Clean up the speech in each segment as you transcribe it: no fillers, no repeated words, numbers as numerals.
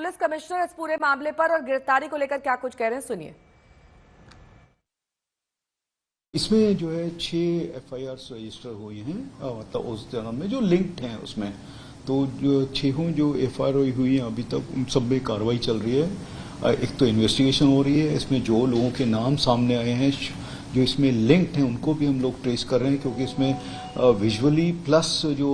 Police commissioner इस पूरे मामले पर और गिरफ्तारी को लेकर क्या कुछ कह रहे हैं, सुनिए। इसमें जो है 6 FIRs रजिस्टर हुई हैं, मतलब उस जन्म में जो लिंक्ड हैं उसमें, तो जो 6 जो FIR हुई हैं अभी तक उन सब में कार्रवाई चल रही है। एक तो इन्वेस्टिगेशन हो रही है, इसमें जो लोगों के नाम सामने आए हैं जो इसमें लिंक्ड हैं उनको भी हम लोग ट्रेस कर रहे हैं, क्योंकि इसमें विजुअली प्लस जो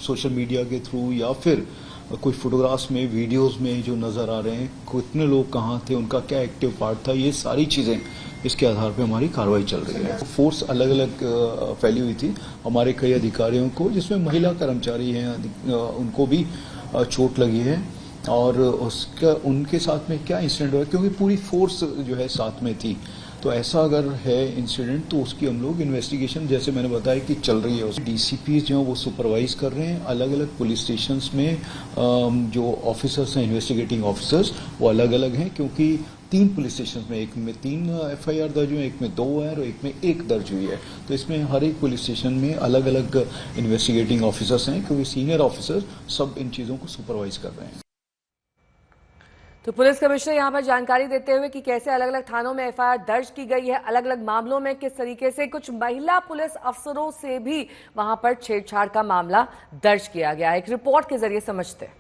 सोशल मीडिया के थ्रू या फिर कोई फोटोग्राफ्स में, वीडियोस में जो नज़र आ रहे हैं, कितने लोग कहाँ थे, उनका क्या एक्टिव पार्ट था, ये सारी चीज़ें इसके आधार पे हमारी कार्रवाई चल रही है। फोर्स अलग अलग फैली हुई थी, हमारे कई अधिकारियों को, जिसमें महिला कर्मचारी हैं, उनको भी चोट लगी है, और उसका उनके साथ में क्या इंसिडेंट हुआ, क्योंकि पूरी फोर्स जो है साथ में थी, तो ऐसा अगर है इंसिडेंट तो उसकी हम लोग इन्वेस्टिगेशन, जैसे मैंने बताया कि चल रही है। DCP जो वो सुपरवाइज कर रहे हैं, अलग अलग पुलिस स्टेशंस में जो ऑफिसर्स हैं, इन्वेस्टिगेटिंग ऑफिसर्स, वो अलग अलग हैं, क्योंकि 3 पुलिस स्टेशन में, एक में 3 FIR दर्ज हुए, एक में 2 है और एक में 1 दर्ज हुई है। तो इसमें हर एक पुलिस स्टेशन में अलग अलग इन्वेस्टिगेटिंग ऑफिसर्स हैं, क्योंकि सीनियर ऑफिसर सब इन चीज़ों को सुपरवाइज कर रहे हैं। तो पुलिस कमिश्नर यहां पर जानकारी देते हुए कि कैसे अलग अलग थानों में FIR दर्ज की गई है, अलग अलग मामलों में किस तरीके से कुछ महिला पुलिस अफसरों से भी वहां पर छेड़छाड़ का मामला दर्ज किया गया है। एक रिपोर्ट के जरिए समझते हैं।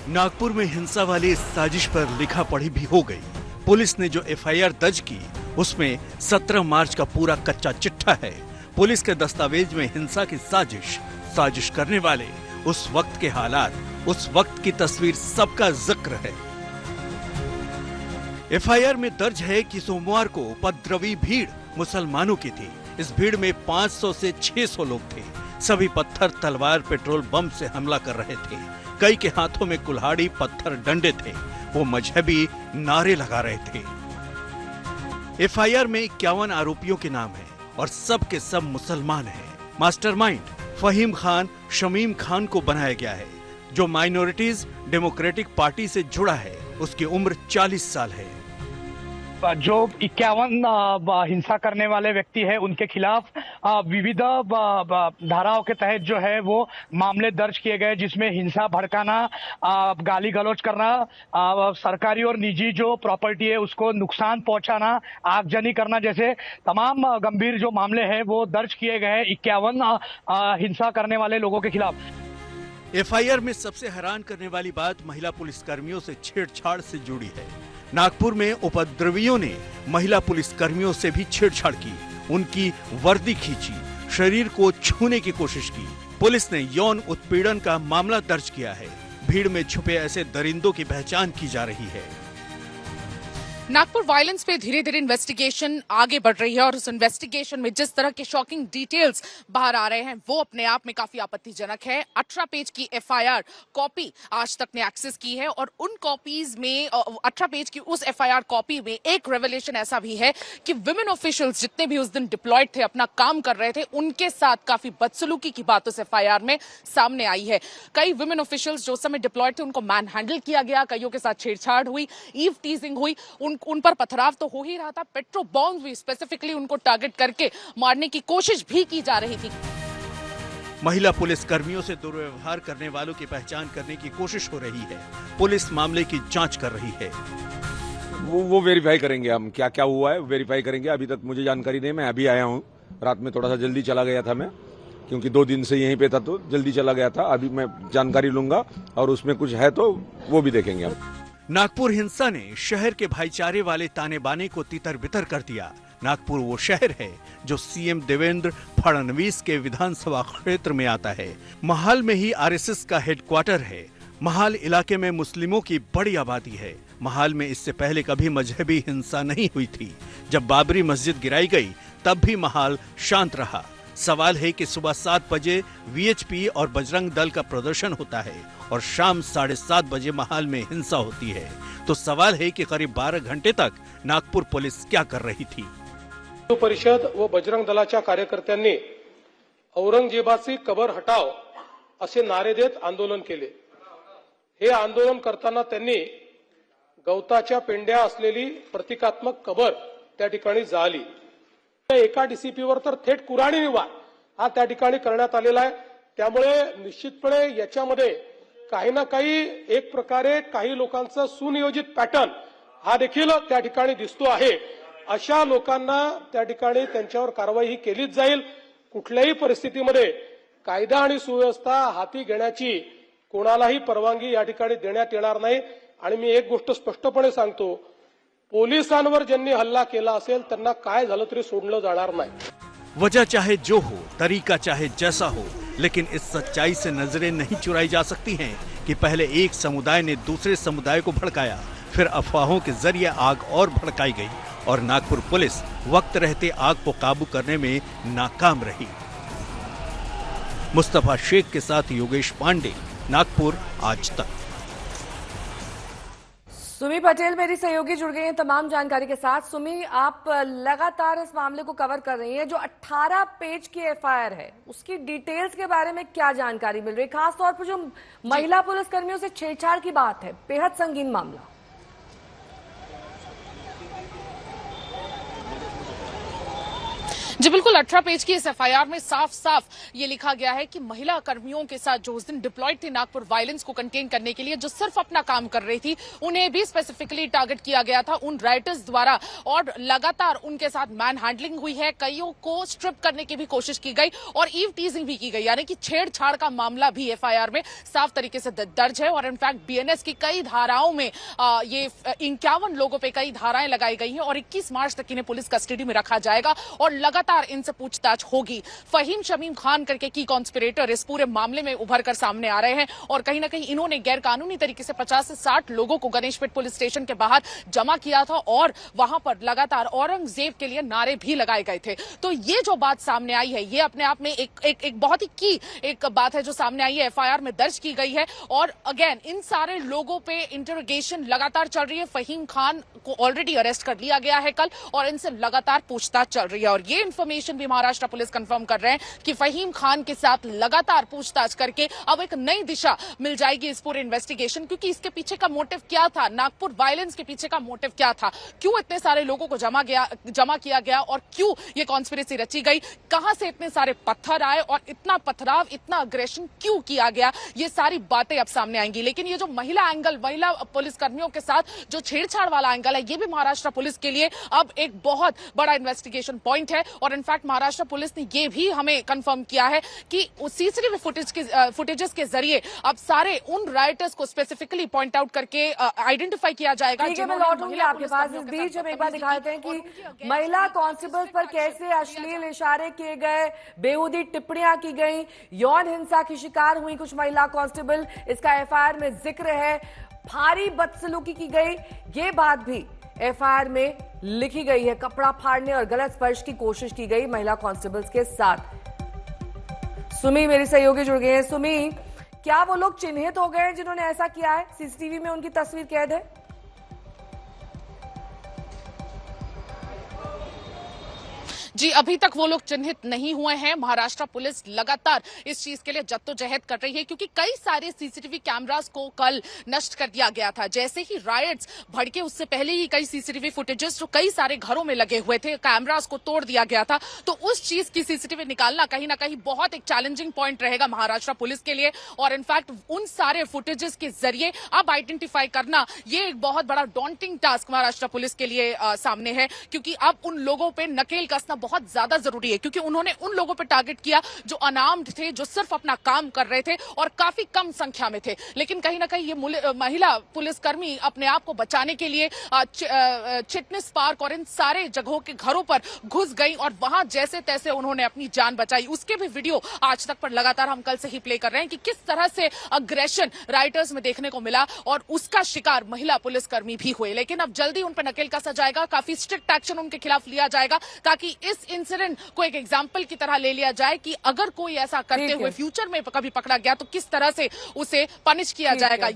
नागपुर में हिंसा वाली इस साजिश पर लिखा पढ़ी भी हो गई। पुलिस ने जो FIR दर्ज की उसमें 17 मार्च का पूरा कच्चा चिट्ठा है। पुलिस के दस्तावेज में हिंसा की साजिश करने वाले, उस वक्त के हालात, उस वक्त की तस्वीर, सबका जिक्र है। FIR में दर्ज है कि सोमवार को उपद्रवी भीड़ मुसलमानों की थी। इस भीड़ में 500 से 600 लोग थे। सभी पत्थर, तलवार, पेट्रोल बम से हमला कर रहे थे। कई के हाथों में कुल्हाड़ी, पत्थर, डंडे थे। वो मजहबी नारे लगा रहे थे। FIR में 51 आरोपियों के नाम है और सब के सब मुसलमान हैं। मास्टरमाइंड फहीम खान, शमीम खान को बनाया गया है, जो माइनॉरिटीज डेमोक्रेटिक पार्टी से जुड़ा है। उसकी उम्र 40 साल है। जो 51 हिंसा करने वाले व्यक्ति है, उनके खिलाफ विविध धाराओं के तहत जो है वो मामले दर्ज किए गए, जिसमें हिंसा भड़काना, गाली गलौज करना, सरकारी और निजी जो प्रॉपर्टी है उसको नुकसान पहुंचाना, आगजनी करना जैसे तमाम गंभीर जो मामले हैं वो दर्ज किए गए हैं 51 हिंसा करने वाले लोगों के खिलाफ। FIR में सबसे हैरान करने वाली बात महिला पुलिसकर्मियों से छेड़छाड़ से जुड़ी है। नागपुर में उपद्रवियों ने महिला पुलिसकर्मियों से भी छेड़छाड़ की, उनकी वर्दी खींची, शरीर को छूने की कोशिश की। पुलिस ने यौन उत्पीड़न का मामला दर्ज किया है। भीड़ में छुपे ऐसे दरिंदों की पहचान की जा रही है। नागपुर वायलेंस पे धीरे धीरे इन्वेस्टिगेशन आगे बढ़ रही है और उस इन्वेस्टिगेशन में जिस तरह के शॉकिंग डिटेल्स बाहर आ रहे हैं वो अपने आप में काफी आपत्तिजनक है। 18 पेज की FIR कॉपी आज तक ने एक्सेस की है और उन कॉपीज में 18 पेज की उस FIR कॉपी में एक रेवलेशन ऐसा भी है कि विमेन ऑफिशियल्स जितने भी उस दिन डिप्लॉयड थे, अपना काम कर रहे थे, उनके साथ काफी बदसलूकी की बात उस FIR में सामने आई है। कई विमेन ऑफिशियल्स जो समय डिप्लॉयड थे उनको मैन हैंडल किया गया, कईयों के साथ छेड़छाड़ हुई, ईव टीजिंग हुई, उन पर पथराव तो हो ही रहा था, पेट्रो बॉम्ब भी स्पेसिफिकली उनको टारगेट करके मारने की कोशिश भी की जा रही थी। महिला पुलिस कर्मियों से दुर्व्यवहार करने वालों की पहचान करने की कोशिश हो रही है। पुलिस मामले की जांच कर रही है। वो वेरीफाई करेंगे, हम क्या क्या हुआ है वेरीफाई करेंगे। अभी तक मुझे जानकारी नहीं, मैं अभी आया हूँ। रात में थोड़ा सा जल्दी चला गया था मैं, क्योंकि 2 दिन से यहीं पे था तो जल्दी चला गया था। अभी मैं जानकारी लूंगा और उसमें कुछ है तो वो भी देखेंगे हम। नागपुर हिंसा ने शहर के भाईचारे वाले ताने बाने को तितर बितर कर दिया। नागपुर वो शहर है जो CM देवेंद्र फडणवीस के विधानसभा क्षेत्र में आता है। महाल में ही RSS का हेडक्वार्टर है। महाल इलाके में मुस्लिमों की बड़ी आबादी है। महाल में इससे पहले कभी मजहबी हिंसा नहीं हुई थी। जब बाबरी मस्जिद गिराई गई तब भी महाल शांत रहा। सवाल है कि सुबह 7 बजे VHP और बजरंग दल का प्रदर्शन होता है और शाम 7:30 बजे महाल में हिंसा होती है। तो सवाल है कि करीब 12 घंटे तक नागपुर पुलिस क्या कर रही थी। हिंदू परिषद व बजरंग दलाच्या कार्यकर्त्यांनी औरंगजेबाची कबर हटाव असे नारे देत आंदोलन केले। हे आंदोलन करताना त्यांनी गवताच्या पेंड्या असलेली प्रतिकात्मक कबर त्या ठिकाणी जाळली। एका DCP वर तर थेट कुऱ्हाडी वार हा त्या ठिकाणी करण्यात आलेला आहे। त्यामुळे निश्चितपणे याच्यामध्ये काही ना काही एक प्रकारे काही लोकांचा सुनियोजित पॅटर्न हा देखील त्या ठिकाणी दिसतो आहे. अशा लोकांना त्या ठिकाणी त्यांच्यावर कारवाई ही केलीच जाईल. कुठल्याही परिस्थितीमध्ये कायदा आणि सुव्यवस्था हाती घेण्याची कोणालाही परवानगी या ठिकाणी देण्यात येणार नाही. आणि मी एक गोष्ट स्पष्टपणे सांगतो, पोलिसांवर ज्यांनी हल्ला केला असेल त्यांना काय झालं तरी सोडलं जाणार नाही. वजह चाहे जो हो, तरीका चाहे जैसा हो, लेकिन इस सच्चाई से नजरें नहीं चुराई जा सकती हैं कि पहले एक समुदाय ने दूसरे समुदाय को भड़काया, फिर अफवाहों के जरिए आग और भड़काई गई और नागपुर पुलिस वक्त रहते आग को काबू करने में नाकाम रही। मुस्तफा शेख के साथ योगेश पांडे, नागपुर आज तक। सुमी पटेल मेरी सहयोगी जुड़ गई हैं तमाम जानकारी के साथ। सुमी, आप लगातार इस मामले को कवर कर रही हैं। जो 18 पेज की एफआईआर है उसकी डिटेल्स के बारे में क्या जानकारी मिल रही है? खासतौर पर जो महिला पुलिसकर्मियों से छेड़छाड़ की बात है, बेहद संगीन मामला। जी बिल्कुल, 18 पेज की इस एफआईआर में साफ साफ ये लिखा गया है कि महिला कर्मियों के साथ जो उस दिन डिप्लॉयड थी नागपुर वायलेंस को कंटेन करने के लिए, जो सिर्फ अपना काम कर रही थी, उन्हें भी स्पेसिफिकली टारगेट किया गया था उन राइटर्स द्वारा और लगातार उनके साथ मैन हैंडलिंग हुई है। कईयों को स्ट्रिप करने की भी कोशिश की गई और ईव टीजिंग भी की गई, यानी कि छेड़छाड़ का मामला भी एफआईआर में साफ तरीके से दर्ज है। और इनफैक्ट बीएनएस की कई धाराओं में ये 51 लोगों पर कई धाराएं लगाई गई हैं और 21 मार्च तक इन्हें पुलिस कस्टडी में रखा जाएगा और लगातार इनसे पूछताछ होगी। फहीम शमीम खान करके की कॉन्स्पिरेटर इस पूरे मामले में उभर कर सामने आ रहे हैं और कहीं ना कहीं इन्होंने गैरकानूनी तरीके से 50 से 60 लोगों को गणेशपेट पुलिस स्टेशन के बाहर जमा किया था और वहां पर लगातार औरंगजेब के लिए नारे भी लगाए गए थे। तो ये जो बात सामने आई है, ये अपने आप में एक बहुत ही की एक बात है जो सामने आई है, एफआईआर में दर्ज की गई है। और अगेन इन सारे लोगों पे इंटरोगेशन लगातार चल रही है। फहीम खान को ऑलरेडी अरेस्ट कर लिया गया है कल और इनसे लगातार पूछताछ चल रही है और ये इंफॉर्मेशन भी महाराष्ट्र पुलिस कंफर्म कर रहे हैं कि फहीम खान के साथ लगातार पूछताछ करके अब एक नई दिशा मिल जाएगी इस पूरे इन्वेस्टिगेशन। क्योंकि इसके पीछे का मोटिव क्या था, नागपुर वायलेंस के पीछे का मोटिव क्या था, क्यों इतने सारे लोगों को जमा किया गया और क्यों ये कॉन्स्पिरेसी रची गई, कहां से इतने सारे पत्थर आए और इतना पथराव, इतना अग्रेशन क्यों किया गया, ये सारी बातें अब सामने आएंगी। लेकिन ये जो महिला एंगल, महिला पुलिसकर्मियों के साथ जो छेड़छाड़ वाला एंगल है, ये भी महाराष्ट्र पुलिस के लिए अब एक बहुत बड़ा इन्वेस्टिगेशन पॉइंट है। और इनफैक्ट महाराष्ट्र पुलिस ने ये भी हमें कंफर्म किया है कि सीसीटीवी फुटेजेस के जरिए अब सारे उन राइटर्स को स्पेसिफिकली पॉइंट आउट करके आइडेंटिफाई किया जाएगा। ठीक है, मैं लौटूंगी आपके पास। इस बीच हम एक बार दिखाते हैं कि महिला कांस्टेबल्स पर कैसे अश्लील इशारे किए गए, बेहूदी टिप्पणियां की गई, यौन हिंसा की शिकार हुई कुछ महिला कांस्टेबल, इसका एफआईआर में जिक्र है, भारी बदसलूकी की गई, ये बात भी एफआईआर में लिखी गई है। कपड़ा फाड़ने और गलत स्पर्श की कोशिश की गई महिला कांस्टेबल्स के साथ। सुमी मेरी सहयोगी जुड़ गई हैं। सुमी, क्या वो लोग चिन्हित हो गए हैं जिन्होंने ऐसा किया है? सीसीटीवी में उनकी तस्वीर कैद है? जी, अभी तक वो लोग चिन्हित नहीं हुए हैं। महाराष्ट्र पुलिस लगातार इस चीज के लिए जद्दोजहद कर रही है क्योंकि कई सारे सीसीटीवी कैमरास को कल नष्ट कर दिया गया था। जैसे ही रायट्स भड़के उससे पहले ही कई सीसीटीवी फुटेजेस जो कई सारे घरों में लगे हुए थे, कैमरास को तोड़ दिया गया था। तो उस चीज की सीसीटीवी निकालना कहीं ना कहीं बहुत एक चैलेंजिंग पॉइंट रहेगा महाराष्ट्र पुलिस के लिए। और इनफैक्ट उन सारे फुटेजेस के जरिए अब आइडेंटिफाई करना ये एक बहुत बड़ा डॉन्टिंग टास्क महाराष्ट्र पुलिस के लिए सामने है क्योंकि अब उन लोगों पर नकेल कसना बहुत ज्यादा जरूरी है क्योंकि उन्होंने उन लोगों पर टारगेट किया जो अनार्म्ड थे, जो सिर्फ अपना काम कर रहे थे और काफी कम संख्या में थे। लेकिन कहीं ना कहीं ये महिला पुलिसकर्मी अपने आप को बचाने के लिए चिटनेस पार्क और इन सारे जगहों के घरों पर घुस गई और वहां जैसे तैसे उन्होंने अपनी जान बचाई। उसके भी वीडियो आज तक पर लगातार हम कल से ही प्ले कर रहे हैं कि किस तरह से अग्रेशन राइटर्स में देखने को मिला और उसका शिकार महिला पुलिसकर्मी भी हुए। लेकिन अब जल्दी उन पर नकेल कसा जाएगा, काफी स्ट्रिक्ट एक्शन उनके खिलाफ लिया जाएगा ताकि इस इंसिडेंट को एक एग्जाम्पल की तरह ले लिया जाए कि अगर कोई ऐसा करते हुए फ्यूचर में कभी पकड़ा गया तो किस तरह से उसे पनिश किया जाएगा।